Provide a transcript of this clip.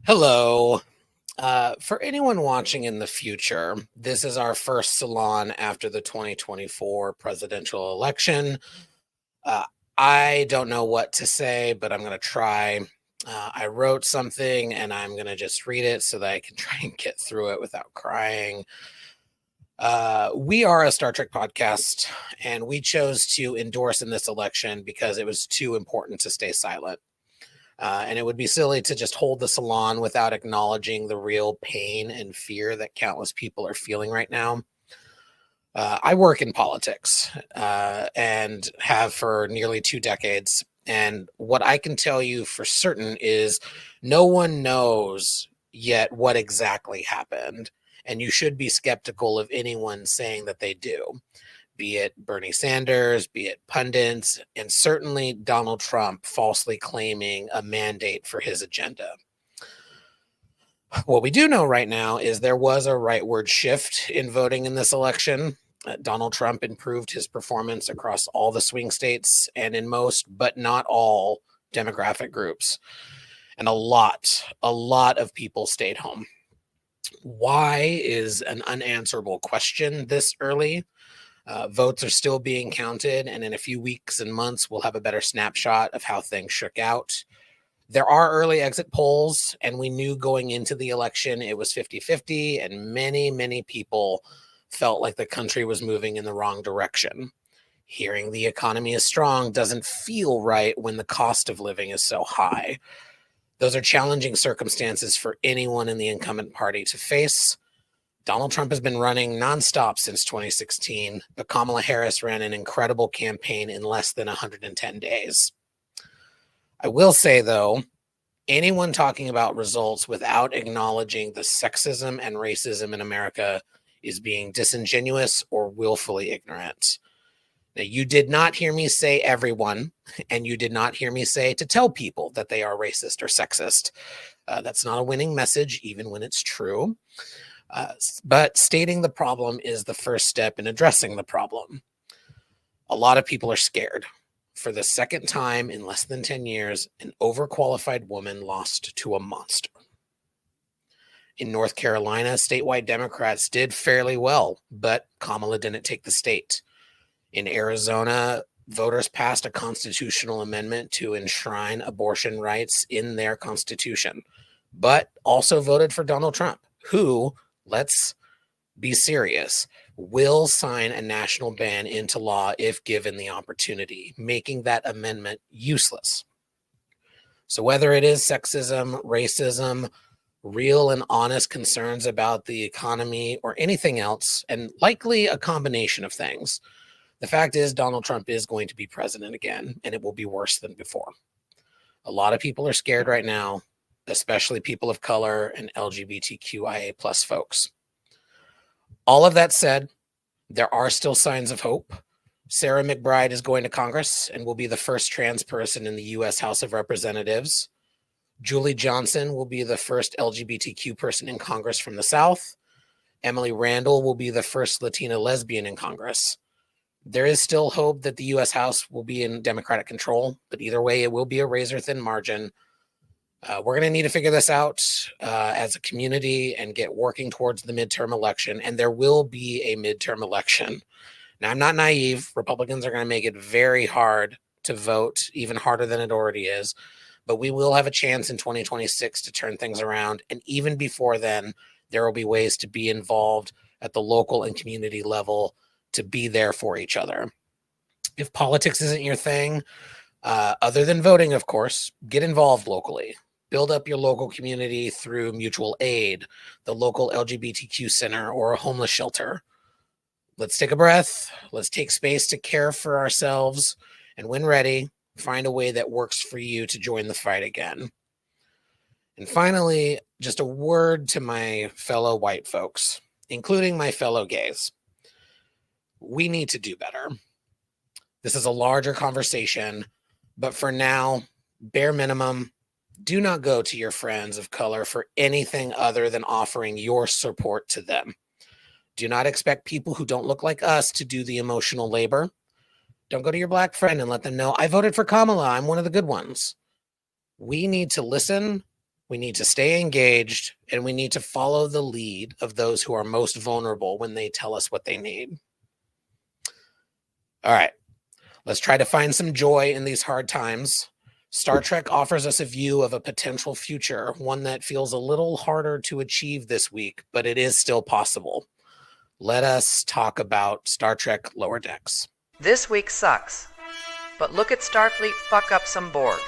Hello. For anyone watching in the future, this is our first salon after the 2024 presidential election. Uh, I don't know what to say, but I'm going to try. I wrote something and I'm going to just read it so that I can try and get through it without crying. We are a Star Trek podcast, and we chose to endorse in this election because it was too important to stay silent. And it would be silly to just hold the salon without acknowledging the real pain and fear that countless people are feeling right now. I work in politics and have for nearly 2 decades. And what I can tell you for certain is no one knows yet what exactly happened. And you should be skeptical of anyone saying that they do, be it Bernie Sanders, be it pundits, and certainly Donald Trump falsely claiming a mandate for his agenda. What we do know right now is there was a rightward shift in voting in this election. Donald Trump improved his performance across all the swing states and in most, but not all, demographic groups. And a lot of people stayed home. Why is an unanswerable question this early. Votes are still being counted, and in a few weeks and months, we'll have a better snapshot of how things shook out. There are early exit polls, and we knew going into the election it was 50-50, and many people felt like the country was moving in the wrong direction. Hearing the economy is strong doesn't feel right when the cost of living is so high. Those are challenging circumstances for anyone in the incumbent party to face. Donald Trump has been running nonstop since 2016, but Kamala Harris ran an incredible campaign in less than 110 days. I will say, though, anyone talking about results without acknowledging the sexism and racism in America is being disingenuous or willfully ignorant. Now, you did not hear me say everyone, and you did not hear me say to tell people that they are racist or sexist. That's not a winning message, even when it's true. But stating the problem is the first step in addressing the problem. A lot of people are scared. For the second time in less than 10 years, an overqualified woman lost to a monster. In North Carolina, statewide Democrats did fairly well, but Kamala didn't take the state. In Arizona, voters passed a constitutional amendment to enshrine abortion rights in their constitution, but also voted for Donald Trump, who, let's be serious, will sign a national ban into law if given the opportunity, making that amendment useless. So whether it is sexism, racism, real and honest concerns about the economy, or anything else, and likely a combination of things, the fact is Donald Trump is going to be president again, and it will be worse than before. A lot of people are scared right now, especially people of color and LGBTQIA plus folks. All of that said, there are still signs of hope. Sarah McBride is going to Congress and will be the first trans person in the U.S. House of Representatives. Julie Johnson will be the first LGBTQ person in Congress from the South. Emily Randall will be the first Latina lesbian in Congress. There is still hope that the U.S. House will be in Democratic control, but either way, it will be a razor-thin margin. We're going to need to figure this out as a community and get working towards the midterm election, and there will be a midterm election. Now, I'm not naive. Republicans are going to make it very hard to vote, even harder than it already is, but we will have a chance in 2026 to turn things around, and even before then, there will be ways to be involved at the local and community level to be there for each other. If politics isn't your thing, other than voting, of course, get involved locally. Build up your local community through mutual aid, the local LGBTQ center, or a homeless shelter. Let's take a breath. Let's take space to care for ourselves. And when ready, find a way that works for you to join the fight again. And finally, just a word to my fellow white folks, including my fellow gays. We need to do better. This is a larger conversation, but for now, bare minimum, do not go to your friends of color for anything other than offering your support to them. Do not expect people who don't look like us to do the emotional labor. Don't go to your black friend and let them know, I voted for Kamala, I'm one of the good ones. We need to listen, We need to stay engaged, and we need to follow the lead of those who are most vulnerable when they tell us what they need. All right, let's try to find some joy in these hard times. Star Trek offers us a view of a potential future, one that feels a little harder to achieve this week, but it is still possible. Let us talk about Star Trek Lower Decks. This week sucks, but look at Starfleet fuck up some Borg.